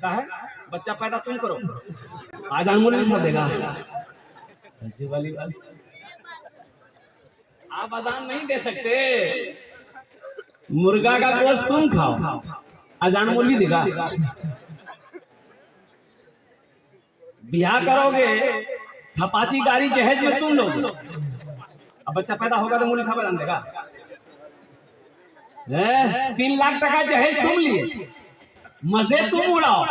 का है बच्चा पैदा तुम करो, आज अनमोल नहीं देगा। वाली आप अजान नहीं दे सकते, मुर्गा का गोश्त तुम खाओ, अजान मौलवी देगा। ब्याह करोगे थपाची गाड़ी जहेज में तुम लोग, अब बच्चा पैदा होगा तो मौलवी साहब अजान देगा। 3 लाख टका जहेज तुम लिए, मजे तुम उड़ाओ,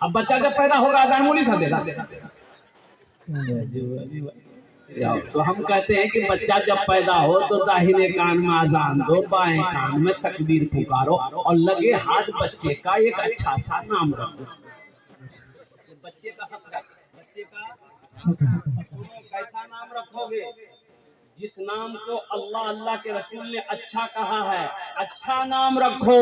अब बच्चा जब पैदा होगा अजान मौलवी साहब देगा। तो हम कहते हैं कि बच्चा जब पैदा हो तो दाहिने कान में अजान दो, बाएं कान में तकबीर पुकारो और लगे हाथ बच्चे का एक अच्छा सा नाम रखो। बच्चे का हक, बच्चे का कैसा नाम रखोगे? जिस नाम को अल्लाह अल्लाह के रसूल ने अच्छा कहा है, अच्छा नाम रखो।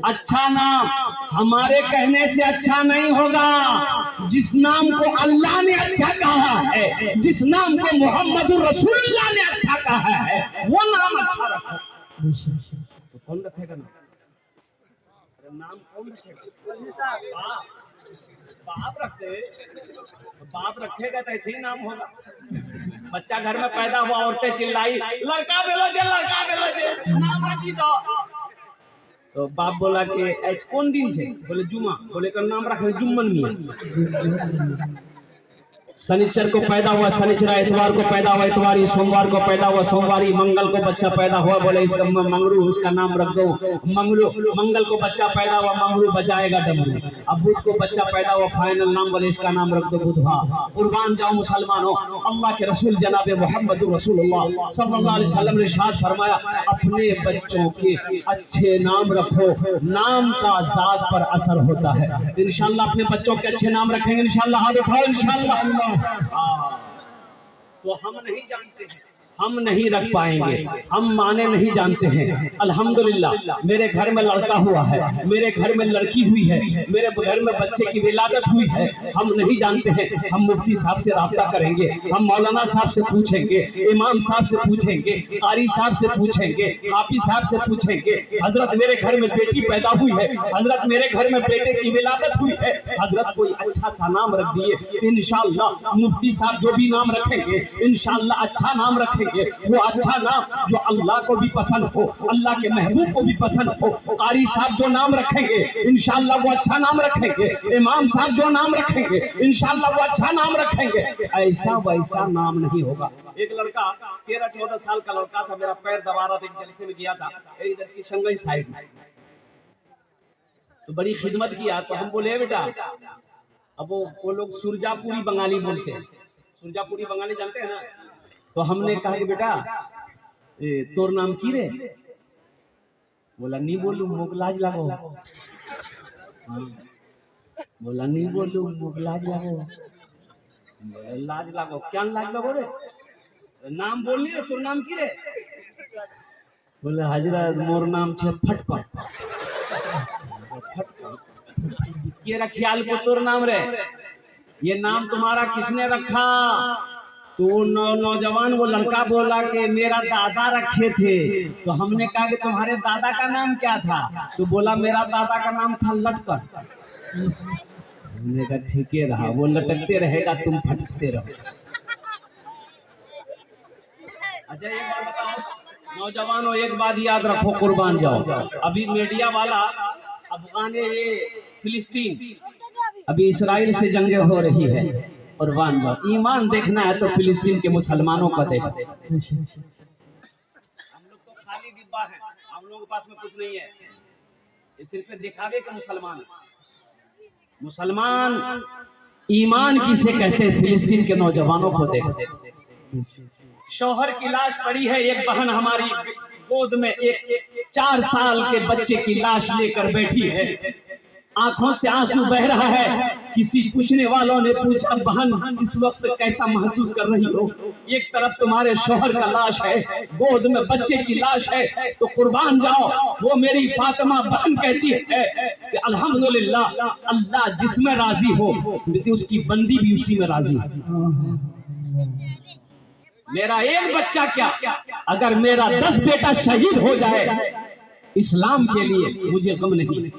अच्छा नाम हमारे कहने से अच्छा नहीं होगा, जिस नाम को अल्लाह ने अच्छा कहा है, जिस नाम को मोहम्मद रसूलुल्लाह ने अच्छा कहा है, वो नाम अच्छा रखो। तो कौन रखेगा नाम? नाम कौन रखेगा? बाप रखते, बाप रखेगा तो ऐसे ही नाम होगा। बच्चा घर में पैदा हुआ, औरतें चिल्लाई लड़का बेलो जे, लड़का बेलो जे, नाम रखी दो। तो बाप बोला कि आज कौन दिन है? बोले जुमा। बोले का नाम रखे जुम्मन मियां। शनिचर को पैदा हुआ शनिचरा, इतवार को पैदा हुआ इतवारी, सोमवार को पैदा हुआ सोमवारी, मंगल को बच्चा पैदा हुआ, बोले इसका मंगरू, उसका नाम रख दो मंगरू। मंगल को बच्चा पैदा हुआ मंगरू, बजाएगा डमरू। अब बुध को बच्चा पैदा हुआ, फाइनल नाम, बोले इसका नाम रख दो बुधवा। कुर्बान जाओ मुसलमानों, अल्लाह के रसूल जनाब मोहम्मद रसूलुल्लाह सल्लल्लाहु अलैहि वसल्लम ने इरशाद फरमाया, अपने बच्चों के अच्छे नाम रखो, नाम का जात पर असर होता है। इंशाअल्लाह अपने बच्चों के अच्छे नाम रखेंगे इंशाअल्लाह, हाथ उठाओ इंशाअल्लाह। तो हम नहीं जानते हैं, हम नहीं रख पाएंगे, हम माने नहीं जानते हैं। अल्हम्दुलिल्लाह मेरे घर में लड़का हुआ है, मेरे घर में लड़की हुई है, मेरे घर में बच्चे की विलादत हुई है, हम नहीं जानते हैं। हम मुफ्ती साहब से राब्ता करेंगे, हम मौलाना साहब से पूछेंगे, इमाम साहब से पूछेंगे, कारी साहब से पूछेंगे, हाफिज साहब से पूछेंगे, हजरत मेरे घर में बेटी पैदा हुई है, हजरत मेरे घर में बेटे की विलादत हुई है, हजरत कोई अच्छा सा नाम रख दिए। इंशाअल्लाह मुफ्ती साहब जो भी नाम रखेंगे इंशाअल्लाह अच्छा नाम रखेंगे, वो अच्छा नाम जो अल्लाह को भी पसंद हो, अल्लाह के महबूब को भी पसंद हो। कारी साहब जो नाम रखेंगे इंशाअल्लाह वो अच्छा नाम रखेंगे, इमाम साहब जो नाम रखेंगे इंशाअल्लाह वो अच्छा नाम रखेंगे। ऐसा वैसा नाम नहीं होगा। एक लड़का 13-14 साल का लड़का था, मेरा पैर दबा रहा था, एक जलसे में गया था इधर की संगई साइड में, तो बड़ी खिदमत किया। तो हम बोले बेटा, अब वो लोग सुरजापुरी बंगाली बोलते हैं, सुरजापुरी बंगाली जानते हैं ना। तो हमने कहा कि बेटा तोर नाम की रे? बोला नहीं बोलू मुख लाज लगो। बोला नहीं बोलू मुख लाज लगो। लाज लगो क्या लाज लगो रे? नाम बोलनी रे, तोर नाम की रे? बोले हजरत मोर नाम छे फटकन। के ख्याल को तोर नाम रे? ये नाम तुम्हारा किसने रखा? तो नौजवान वो लड़का बोला कि मेरा दादा रखे थे। तो हमने कहा कि तुम्हारे दादा का नाम क्या था? तो बोला मेरा दादा का नाम था लटकन। हमने कहा ठीक है रहा, वो लटकते रहेगा तुम फटकते रहो। अच्छा एक बात बताओ नौजवानों, एक बात याद रखो, कुर्बान जाओ। अभी मीडिया वाला अफगान, ये फिलिस्तीन, अभी इसराइल से जंगे हो रही है, कुर्बान जाओ। ईमान देखना है तो फिलिस्तीन के मुसलमानों का देखो। हम लोग तो खाली डिब्बा है, हम लोगों के पास में कुछ नहीं है, ये सिर्फ दिखावे के मुसलमान। मुसलमान ईमान किसे कहते हैं? फिलिस्तीन के नौजवानों को देखो। शौहर की लाश पड़ी है, एक बहन हमारी गोद में एक 4 साल के बच्चे की लाश लेकर बैठी है, आंखों से आंसू बह रहा है। किसी पूछने वालों ने पूछा बहन इस वक्त कैसा महसूस कर रही हो? एक तरफ तुम्हारे शौहर का लाश है, गोद में बच्चे की लाश है, तो कुर्बान जाओ। वो मेरी फातिमा बहन कहती है कि अल्हम्दुलिल्लाह, अल्लाह जिसमें राजी हो उसकी बंदी भी उसी में राजी है। मेरा एक बच्चा क्या, अगर मेरा 10 बेटा शहीद हो जाए इस्लाम के लिए, मुझे गम नहीं।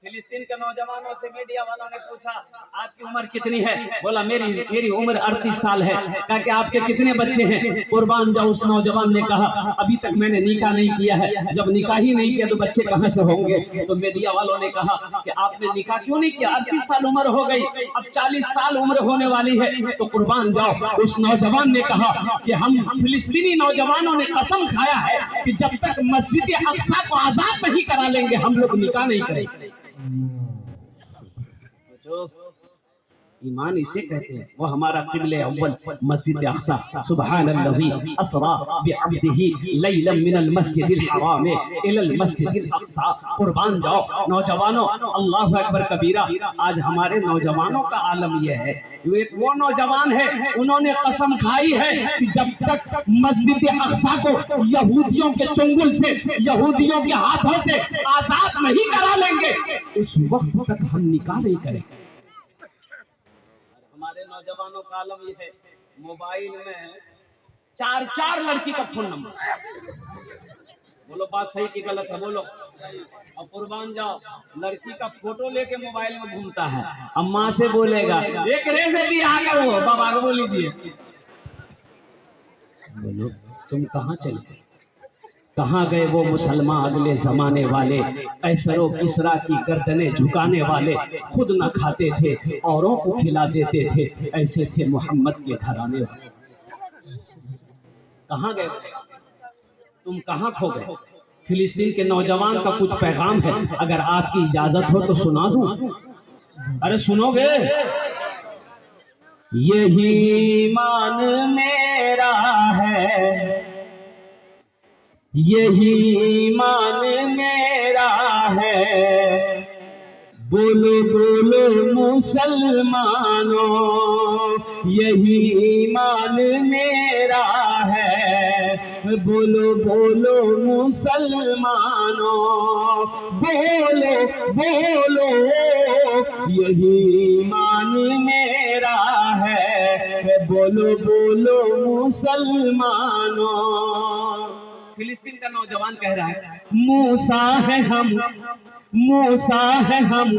फिलिस्तीन के नौजवानों से मीडिया वालों ने पूछा आपकी उम्र कितनी है? बोला मेरी उम्र 38 साल है। कहा कि आपके कितने बच्चे हैं? कुर्बान जाओ, उस नौजवान ने कहा अभी तक मैंने निकाह नहीं किया है। जब निकाह ही नहीं किया तो बच्चे कहां से होंगे? तो मीडिया वालों ने कहा कि आपने निकाह क्यों नहीं किया? 38 साल उम्र हो गई, अब 40 साल उम्र होने वाली है। तो कुर्बान जाओ, उस नौजवान ने कहा कि हम फिलिस्तीनी नौजवानों ने कसम खाया है कि जब तक मस्जिद अक्सा को आजाद नहीं करा लेंगे हम लोग निकाह नहीं करेंगे। ईमान इसे कहते हैं, वो हमारा क़िबले अव्वल मस्जिद अक़सा। सुब्हानल्लज़ी अस्रा बिअब्दिही लैलन मिनल मस्जिदिल हराम इलल मस्जिदिल अक़सा। कुर्बान जाओ नौजवानों, अल्लाहु अकबर कबीरा। आज हमारे नौजवानों का आलम यह है, वो नौजवान है, उन्होंने कसम खाई है कि जब तक मस्जिद अक़सा को यहूदियों के चुंगल से, यहूदियों के हाथों से आजाद नहीं करा लेंगे, उस वक्त तक हम निकाह नहीं करेंगे। हमारे नौजवानों का आलम ये है, मोबाइल में 4 लड़की का फोन नंबर। बोलो बात सही की गलत है? बोलो। और कुर्बान जाओ, लड़की का फोटो लेके मोबाइल में घूमता है। अम्मा से बोलेगा एक रे से भी आ गया, वो बाबा को बोल लीजिए। बोलो तुम कहाँ चले गए? कहाँ गए वो मुसलमान अगले जमाने वाले, कैसरो किसरा की गर्दनें झुकाने वाले, खुद न खाते थे औरों को खिला देते थे, ऐसे थे मोहम्मद के घराने वाले। कहाँ गए तुम? कहाँ खो गए? फिलिस्तीन के नौजवान का कुछ पैगाम है, अगर आपकी इजाजत हो तो सुना दूं। अरे सुनोगे? यही ईमान मेरा है, यही ईमान मेरा है, बोलो बोलो मुसलमानों, यही ईमान मेरा है, बोलो बोलो मुसलमानों, बोलो बोलो यही ईमान मेरा है, बोलो बोलो मुसलमानों। फिलिस्तीन का नौजवान कह रहा है मूसा है हम, मूसा है हम,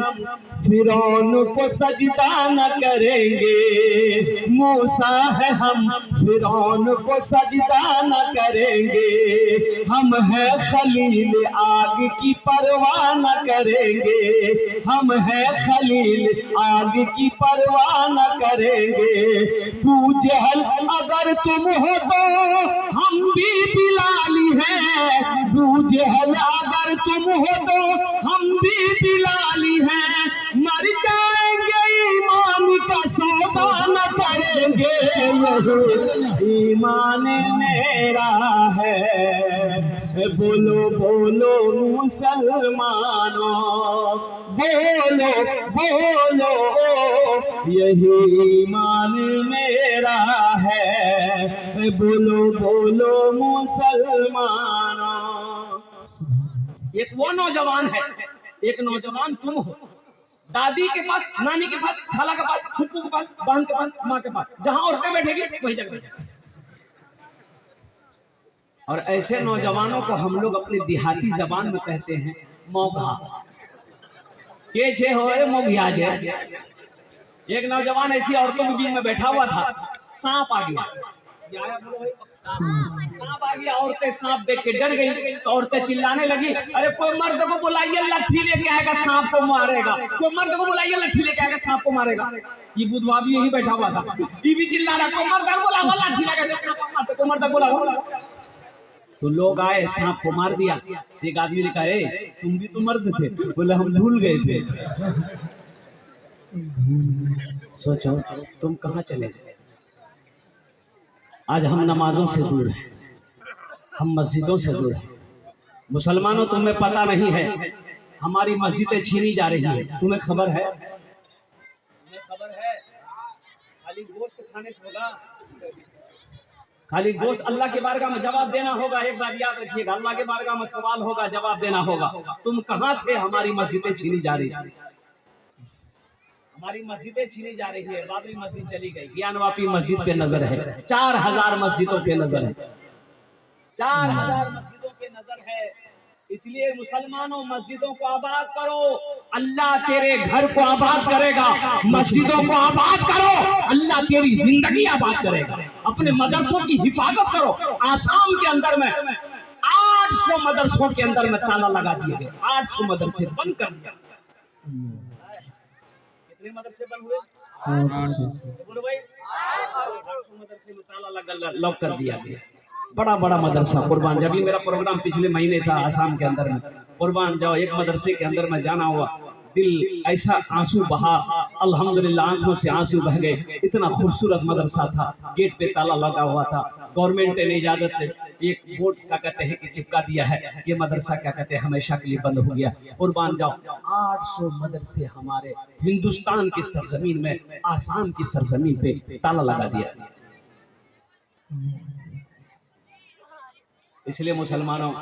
फिरौन को सजदा न करेंगे, मूसा है हम, फिरौन को सजदा न करेंगे, हम है खलील आग की परवाह न करेंगे, हम है खलील आग की परवाह न करेंगे, पूजहल अगर तुम हो तो हम भी बिलाली हैं, बूझहल अगर तुम हो तो हम भी बिलाली हैं, मर जाएंगे ईमान का सौदा न करेंगे, यही ईमान मेरा है, बोलो बोलो मुसलमानों, बोलो बोलो यही ईमान मेरा है, बोलो बोलो मुसलमानों। एक वो नौजवान है, एक नौजवान तुम हो, दादी के पास, नानी के पास, खाला के पास, फूफू के पास, बहन के पास, माँ के पास, जहां औरतें बैठेगी वही जगह बैठेगी। और ऐसे नौजवानों को हम लोग अपनी देहाती जबान में कहते हैं मौघा के छे हो मोघिया जे। एक नौजवान ऐसी औरतों के बीच में बैठा हुआ था, सांप आ गया, सांप आ गया, औरतें सांप देख के डर गई, तो औरतें चिल्लाने लगी, अरे कोई मर्द को बुलाइए लाठी लेके आएगा सांप को मारेगा, कोई मर्द को बुलाइए लाठी लेके आएगा सांप को मारेगा। ये बुधवा भी यही बैठा हुआ था, ये भी चिल्ला रहा, कोई मर्द को बुलाओ लाठी लेके सांप को मारते, कोई मर्द को बुलाओ। तो लोग आए, सांप को मार दिया। एक आदमी ने कहा तुम भी तो मर्द थे? बोले हम भूल गए थे। सोचो तुम कहाँ चले गए? आज हम नमाजों से दूर हैं, हम मस्जिदों से दूर हैं। मुसलमानों तुम्हें पता नहीं है, हमारी मस्जिदें छीनी जा रही है, तुम्हें खबर है? तुम्हें खबर है? खाली गोश्त खाने से होगा? खाली गोश्त? अल्लाह के बारगाह में जवाब देना होगा। एक बात याद रखिएगा, अल्लाह के बारगाह में सवाल होगा, जवाब देना होगा। तुम कहाँ थे? हमारी मस्जिदें छीनी जा रही है, हमारी मस्जिदें छीनी जा रही है। बाबरी मस्जिद चली गई, ज्ञानवापी मस्जिद पे नजर है, 4000 मस्जिदों पे नजर है, 4000 मस्जिदों पे नजर है। इसलिए मुसलमानों मस्जिदों को आबाद करो, अल्लाह तेरे घर को आबाद करेगा। मस्जिदों को आबाद करो, अल्लाह तेरी जिंदगी आबाद करेगा। अपने मदरसों की हिफाजत करो। आसाम के अंदर में 800 मदरसों के अंदर में ताला लगा दिए गए, 800 मदरसे बंद कर दिया। कितने मदरसे बंद हुए? बोलो भाई, 800 मदरसे में ताला लगा, लॉक कर दिया गया। बड़ा बड़ा मदरसा कुर्बान, जब भी मेरा प्रोग्राम पिछले महीने था आसाम के अंदर में, कुर्बान जाओ एक मदरसे के अंदर में जाना हुआ, दिल ऐसा आंसू बहा, अल्हम्दुलिल्लाह आंखों से आंसू बह गए। इतना खूबसूरत मदरसा था, गेट पे ताला लगा हुआ था। गवर्नमेंट ने इजाजत एक बोर्ड क्या कहते हैं कि चिपका दिया है, ये मदरसा क्या कहते हैं हमेशा के लिए बंद हो गया। कुर्बान जाओ 800 मदरसे हमारे हिंदुस्तान की सरजमीन में, आसाम की सरजमीन पे ताला लगा दिया। इसलिए मुसलमानों,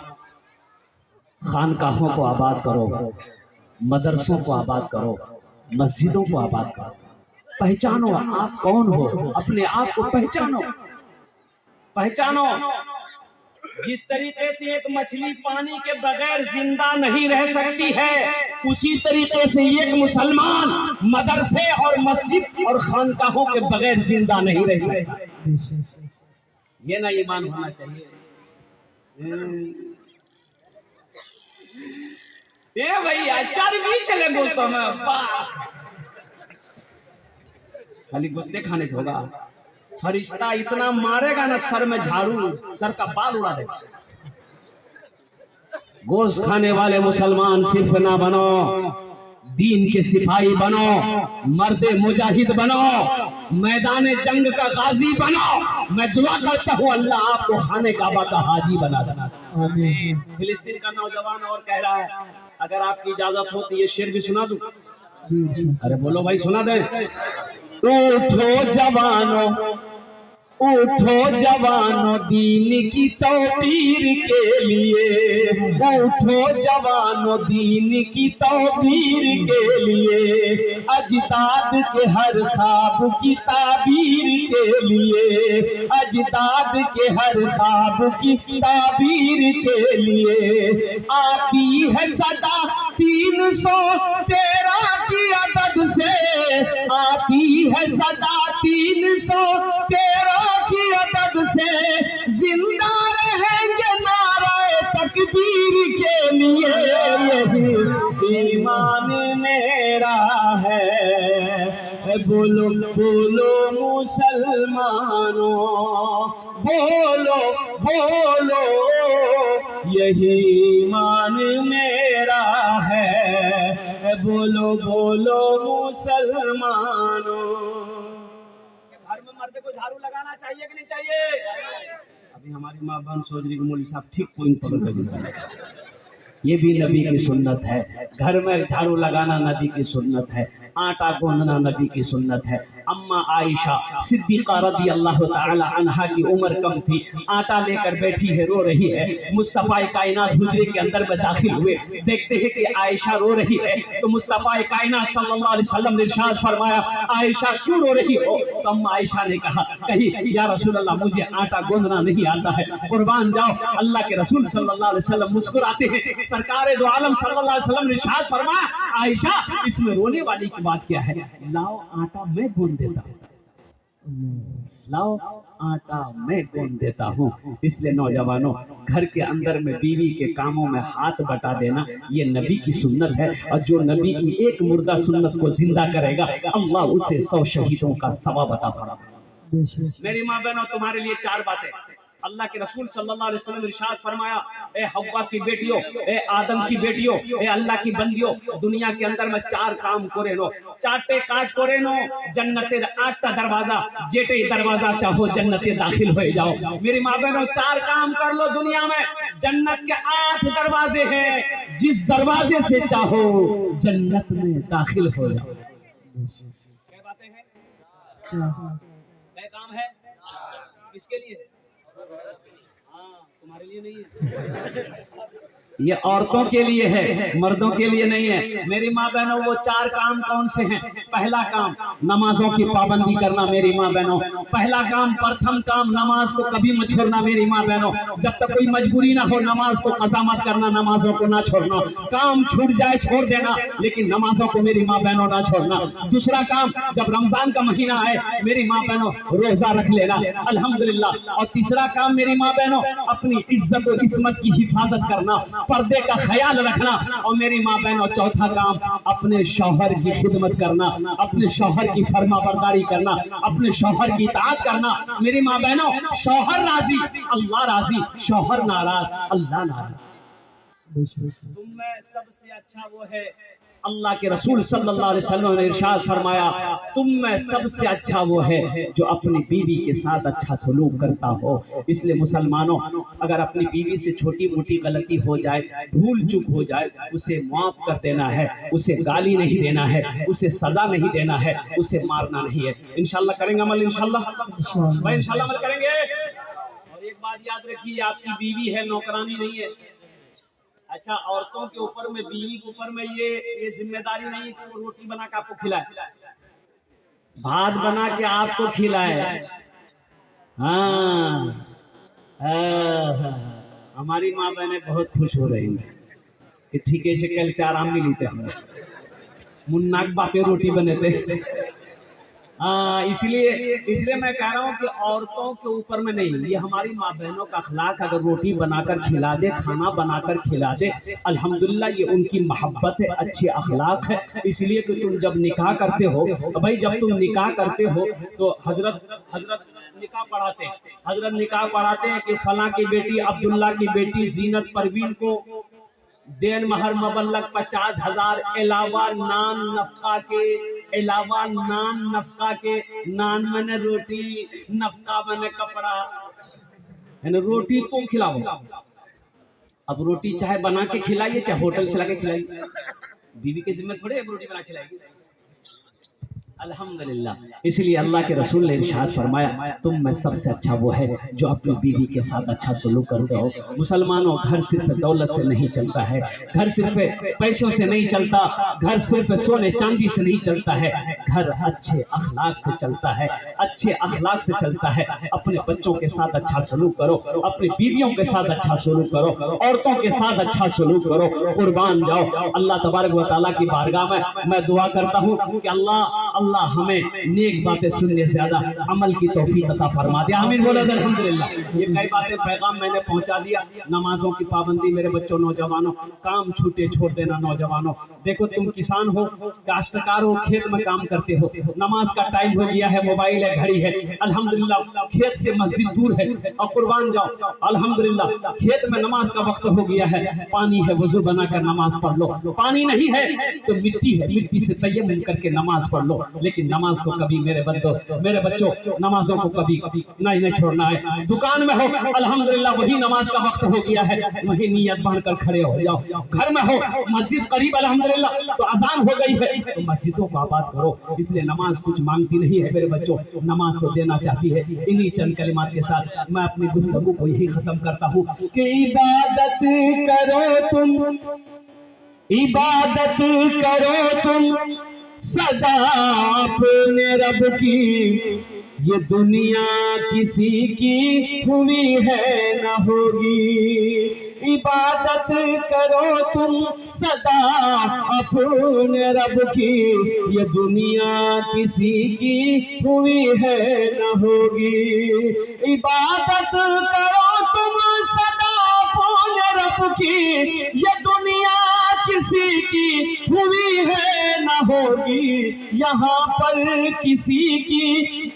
खानकाहों को आबाद करो, मदरसों को आबाद करो, मस्जिदों को आबाद करो। पहचानो आप कौन हो, अपने आप को पहचानो, पहचानो। जिस तरीके से एक मछली पानी के बगैर जिंदा नहीं रह सकती है, उसी तरीके से एक मुसलमान मदरसे और मस्जिद और खानकाहों के बगैर जिंदा नहीं रह सकता। ये ना ईमान होना चाहिए। ये भैया चार भी चले बोलता मैं, खाली गुस्से खाने से होगा। फरिश्ता इतना मारेगा ना, सर में झाड़ू, सर का बाल उड़ा देगा। गोश्त खाने वाले मुसलमान सिर्फ ना बनो, दीन के सिपाही बनो, मर्दे मुजाहिद बनो, मैदान जंग का गाजी बनो। मैं दुआ करता हूँ अल्लाह आपको खाने काबा का हाजी बना देना। फिलिस्तीन का नौजवान और कह रहा है, अगर आपकी इजाजत हो तो ये शेर भी सुना दूं? अरे बोलो भाई, सुना दे। उठो जवानों, उठो जवानों दीन की तौकीर के लिए, उठो जवानों दीन की तौकीर के लिए, अजदाद के हर ख्वाब की ताबीर के लिए, अजदाद के हर ख्वाब की ताबीर के लिए। आती है सदा 313 की अदद से, आती है सदा 313 की अदद से, जिंदा रहेंगे नारे तकबीर के लिए। यही ईमान मेरा है, बोलो बोलो मुसलमानों, बोलो बोलो, यही ईमान मेरा है, बोलो बोलो मुसलमानों। घर में मर्द को झाड़ू लगाना चाहिए कि नहीं चाहिए? अभी हमारी माँ बहन सोच रही मौलवी साहब ठीक पॉइंट पकड़ कर, ये भी नबी की सुन्नत है। घर में झाड़ू लगाना नबी की सुन्नत है, आटा गूंदना नबी की सुन्नत है। अम्मा आयशा सिद्दीका रज़ी अल्लाह ताला अन्हा की उम्र कम थी, आटा लेकर बैठी है, रो रही है। मुस्तफा कायनात हुजरे के अंदर में दाखिल हुए, देखते हैं कि आयशा रो रही है, तो मुस्तफा कायनात सल्लल्लाहु अलैहि वसल्लम ने इरशाद फरमाया, आयशा क्यों रो रही हो? तो अम्मा आयशा ने कहा, कही या रसूल अल्लाह, मुझे आटा गूंदना नहीं आता है। कुर्बान जाओ, अल्लाह के रसूल सल्लल्लाहु अलैहि वसल्लम मुस्कुराते हैं। सरकारे दो आलम सल्लल्लाहु अलैहि वसल्लम ने इरशाद फरमाया, आयशा इसमें रोने वाली की बात क्या है? लाओ आटा मैं गूंद देता हूँ, लाओ आटा मैं गूंद देता हूँ। इसलिए नौजवानों, घर के अंदर में बीवी के कामों में हाथ बटा देना ये नबी की सुन्नत है। और जो नबी की एक मुर्दा सुन्नत को जिंदा करेगा, अल्लाह उसे 100 शहीदों का सवाब अता फरमाएगा। मेरी माँ बहनों, तुम्हारे लिए 4 बातें। अल्लाह के रसूल सल्लल्लाहु अलैहि वसल्लम ने इरशाद फरमाया, ए हव्वा की बेटियों, ए आदम की बेटियों, ए अल्लाह की बंदियों, दुनिया के अंदर में 4 काम करे नो, 4टे काज करे नो, जन्नतेर 8टा दरवाजा, जेटे दरवाजा चाहो जन्नते दाखिल हो जाओ। मेरी माँ बहनों, 4 काम कर लो दुनिया में, जन्नत के 8 दरवाजे हैं, जिस दरवाजे से चाहो जन्नत में दाखिल हो जाओ। क्या बातें हैं? क्या काम है? किसके लिए? हाँ, तुम्हारे लिए नहीं है। ये औरतों के लिए है, मर्दों के लिए नहीं है। मेरी माँ बहनों, वो 4 काम कौन से हैं? पहला काम नमाजों की पाबंदी करना मेरी माँ बहनों। पहला काम, प्रथम काम, नमाज को कभी मत छोड़ना मेरी माँ बहनों। जब तक कोई मजबूरी ना हो नमाज को कज़ा मत करना, नमाजों को ना छोड़ना। काम छूट जाए छोड़ देना, लेकिन नमाजों को मेरी माँ बहनों ना छोड़ना। दूसरा काम, जब रमजान का महीना आए मेरी माँ बहनों रोजा रख लेना, अल्हम्दुलिल्लाह। और तीसरा काम मेरी माँ बहनों, अपनी इज्जत और इस्मत की हिफाजत करना, पर्दे का ख्याल रखना। और मेरी माँ बहनों, चौथा काम, अपने शौहर की खिदमत करना, अपने शौहर की फरमाबरदारी करना, अपने शौहर की इताअत करना। मेरी माँ बहनों, शौहर राजी अल्लाह राजी, शौहर नाराज अल्लाह नाराज। तुम में सबसे अच्छा वो है, अल्लाह के रसूल सल्लल्लाहु अलैहि वसल्लम ने इरशाद फरमाया, तुम में सबसे अच्छा वो है जो अपनी बीवी के साथ अच्छा सलूक करता हो। इसलिए मुसलमानों, अगर अपनी बीवी से छोटी मोटी गलती हो जाए, भूल चूक हो जाए, उसे माफ कर देना है, उसे गाली नहीं देना है, उसे सजा नहीं देना है, उसे मारना नहीं है। इंशाल्लाह करेंगे अमल, इंशाल्लाह भाई, इंशाल्लाह अमल करेंगे। और एक बात याद रखिए, आपकी बीवी है, नौकरानी नहीं है। अच्छा, औरतों के ऊपर में, बीवी के ऊपर में ये जिम्मेदारी नहीं कि वो रोटी बना के आपको खिलाए, भात बना के आपको खिलाए। हाँ, हमारी माँ बहनें बहुत खुश हो रही हैं कि ठीक है, कल से आराम नहीं लेते हम, मुन्नाक बापे रोटी बने थे। हाँ, इसलिए मैं कह रहा हूँ कि औरतों के ऊपर में नहीं, ये हमारी माँ बहनों का अखलाक। अगर रोटी बनाकर खिला दे, खाना बनाकर खिला दे, अल्हम्दुलिल्लाह, ये उनकी मोहब्बत है, अच्छे अखलाक है। इसलिए कि तुम जब निकाह करते हो भाई, जब तुम निकाह करते हो तो हजरत निकाह पढ़ाते हैं कि फला की बेटी, अब्दुल्ला की बेटी जीनत परवीन को देन महर मबल्लक 50,000 अलावा नान नफका के, नान मैंने रोटी, नफका मैंने कपड़ा, रोटी तो खिलाओ। अब रोटी चाहे बना के खिलाइए, चाहे होटल से ला के खिलाइए, बीवी के जिम्मे थोड़े रोटी बना खिलाएगी। अल्हम्दुलिल्लाह, इसलिए अल्लाह के रसूल ने इरशाद फरमाया, तुम में सबसे अच्छा वो है जो अपनी बीवी के साथ अच्छा सलूक करते हो। मुसलमानों, घर सिर्फ दौलत से नहीं चलता है, घर सिर्फ पैसों से नहीं चलता, घर सिर्फ सोने चांदी से नहीं चलता है, घर अच्छे अखलाक से चलता है, अच्छे अखलाक से चलता है। अपने बच्चों के साथ अच्छा सलूक करो, अपनी बीवियों के साथ अच्छा सलूक करो, औरतों के साथ अच्छा सलूक करो, कुर्बान जाओ। अल्लाह तबारक व तआला की बारगाह में मैं दुआ करता हूँ कि अल्लाह हमें नेक बातें सुनने से ज्यादा अमल की तौफीक अता फरमा दे। आमीन बोलो अल्हम्दुलिल्लाह। ये कई बातें पैगाम मैंने पहुंचा दिया। नमाजों की पाबंदी, मेरे बच्चों, नौजवानों, काम छूटे छोड़ देना। नौजवानों, देखो, तुम किसान हो, काश्तकार हो, खेत में काम करते हो, नमाज का टाइम हो गया है, मोबाइल है, घड़ी है, अल्हम्दुलिल्लाह, खेत से मस्जिद दूर है, और कुर्बान जाओ, अल्हम्दुलिल्लाह, खेत में नमाज का वक्त हो गया है, पानी है, वजू बनाकर नमाज पढ़ लो। पानी नहीं है तो मिट्टी है, मिट्टी से तयम्मुम करके नमाज पढ़ लो। लेकिन नमाज को कभी, मेरे बच्चों, नमाजों को कभी नहीं छोड़ना है। दुकान में हो, अल्हम्दुलिल्लाह, वही नमाज का वक्त हो गया है, वही नियत बांधकर खड़े हो जाओ। घर में हो, मस्जिद करीब, अल्हम्दुलिल्लाह, तो अजान हो गई है, तो मस्जिदों को आबाद करो। इसलिए नमाज कुछ मांगती नहीं है मेरे बच्चों, नमाज तो देना चाहती है। इन्हीं चंद कलिमात के साथ मैं अपनी गुफ्तगू को यही खत्म करता हूँ कि इबादत करो तुम सदा अपने रब की, ये दुनिया किसी की हुई है न होगी। इबादत करो तुम सदा अपने रब की, ये दुनिया किसी की हुई है न होगी। इबादत करो तुम सदा अपने रब की, ये दुनिया किसी की हुई है न होगी। यहाँ पर किसी की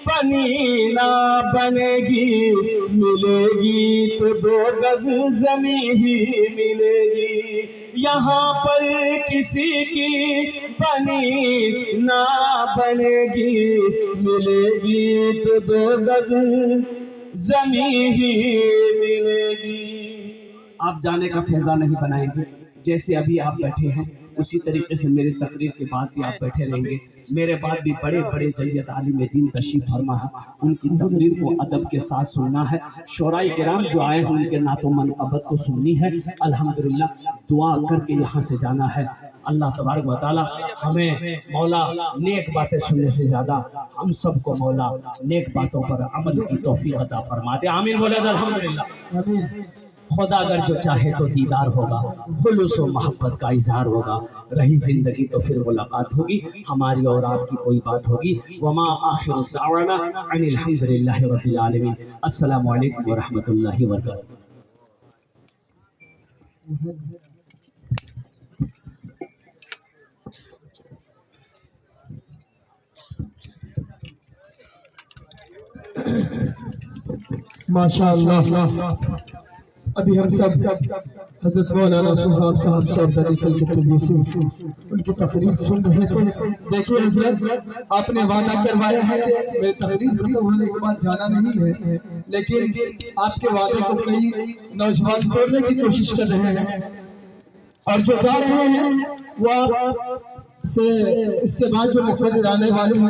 बनी ना बनेगी, मिलेगी तो 2 गज जमीन ही मिलेगी। यहाँ पर किसी की बनी ना बनेगी, मिलेगी तो 2 गज जमीन ही मिलेगी। आप जाने का फैजा नहीं बनाएंगे, जैसे अभी आप बैठे हैं, उसी तरीके से मेरी तकरीर के बाद भी आप बैठे रहेंगे। मेरे बाद भी बड़े बड़े जय्यद आलिम दीन तशरीफ फरमा है, उनकी तकरीर को अदब के साथ सुनना है। शोराई किराम जो आए हैं उनके नातो मनक़बत को सुननी है। अल्हम्दुलिल्लाह दुआ करके यहाँ से जाना है। अल्लाह तबारक व तआला हमें मौला नेक बातें सुनने से ज़्यादा हम सबको मौला नेक बातों पर अमल की तौफीक अता फरमा दे। आमीन बोले अल्हम्दुलिल्लाह। खुदा अगर जो चाहे तो दीदार होगा, खुलूस और मोहब्बत का इजहार होगा। रही जिंदगी तो फिर मुलाकात होगी, हमारी और आपकी कोई बात होगी। वमा आखिरु दावाना अनिल हम्दुलिल्लाहि रब्बिल आलमीन। अस्सलामु अलैकुम व रहमतुल्लाहि व बरकातहू। माशाअल्लाह। अभी हम सब हजरत मौलाना सुहाब साहब शहजादी कलकत्ते से उनकी तकरीर सुन रहे थे। देखिए हजरत, आपने वादा करवाया है कि मेरी तकरीर खत्म होने के बाद जाना नहीं है, लेकिन आपके वादे को कई नौजवान तोड़ने की कोशिश कर रहे हैं और जो जा रहे हैं वो आप से इसके बाद जो मुख्तलिफ आने वाले हैं